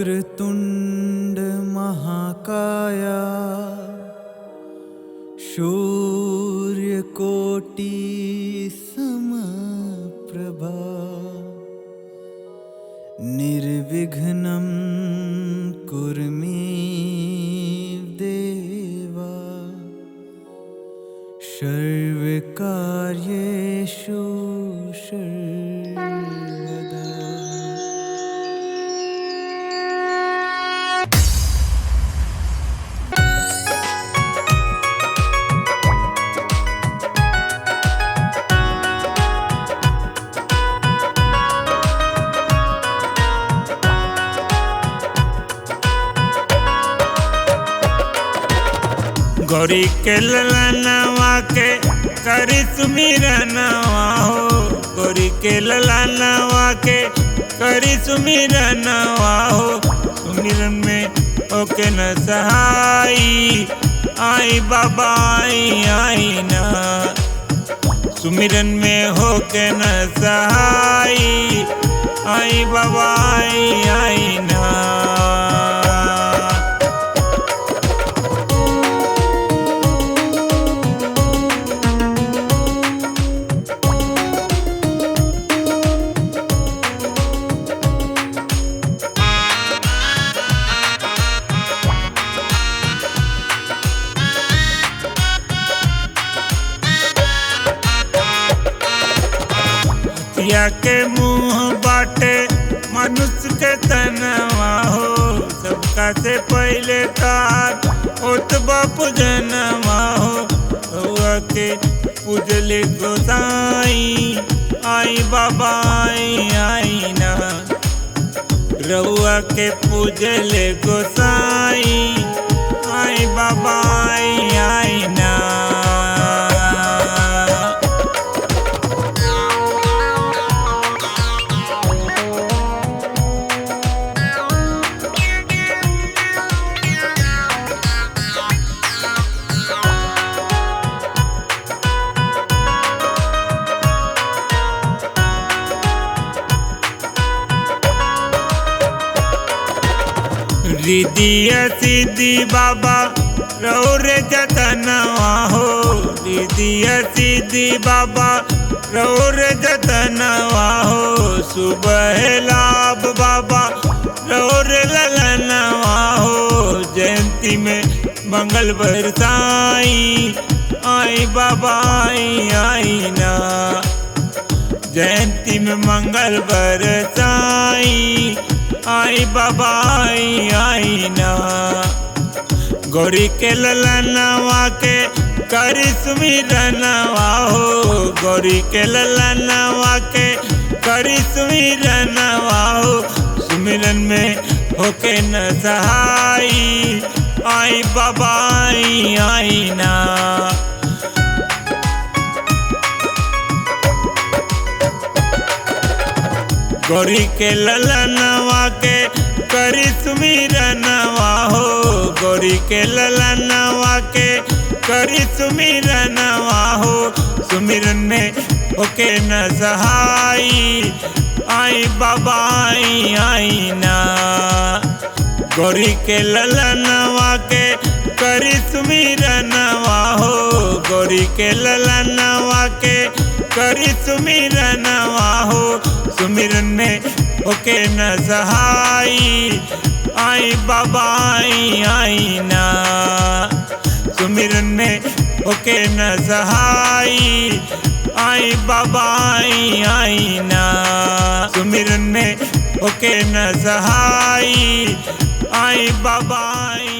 वक्रतुंड महाकाया सूर्यकोटि समप्रभा निर्विघ्नं कुरु मे देवा सर्वकार्येषु सर्वदा। गौरी के ललनवा के करी सुमिरनवा हो, गौरी के ललनवा के करी सुमिरनवा हो। सुमिरन में ओके न सहाई आई बाबा आई ना, सुमिरन में होके न सहाई आई बाबा आई ना। के मुँह बाटे मनुष्य के तनवा हो, सबका से पहले कार ओत बापू जनवा हो। रउआ के पूजले गोसाई आई बाबा आई ना, रउआ के पूजले गोसाई आई बाबा आई ना। रिदिया सिद्धि बाबा रौरे जतनवा हो, रिदिया सिद्धि बाबा रौरे जतनवा हो। सुबह लाभ बाबा रौरे ललनवा हो, जयंती में मंगल बरसाई आई बाबा आई ना, जयंती में मंगल बरसाई आई बाबा आई ना। गौरी के ललनवा के करी सुमिरनवा हो, गौरी के ललनवा के करी सुमिरनवा हो। सुमिरन में होके न सहाई आई बाबा आई ना। गौरी के ललनवा के करी सुमिरनवा हो, गौरी के ललनवा के करी सुमिरनवा हो। सुमिरन में होके न सहाई आई बाबा आई ना, गौरी के ललनवा के करी सुमिरनवा हो, गौरी के ललनवा के करी सुमिरनवा हो। सुमिरन में होके न सहाई आई बाबा आई ना, सुमिरन में होके न सहाई आई बाबा आई ना, सुमिरन में होके न सहाई आई बाबा आई।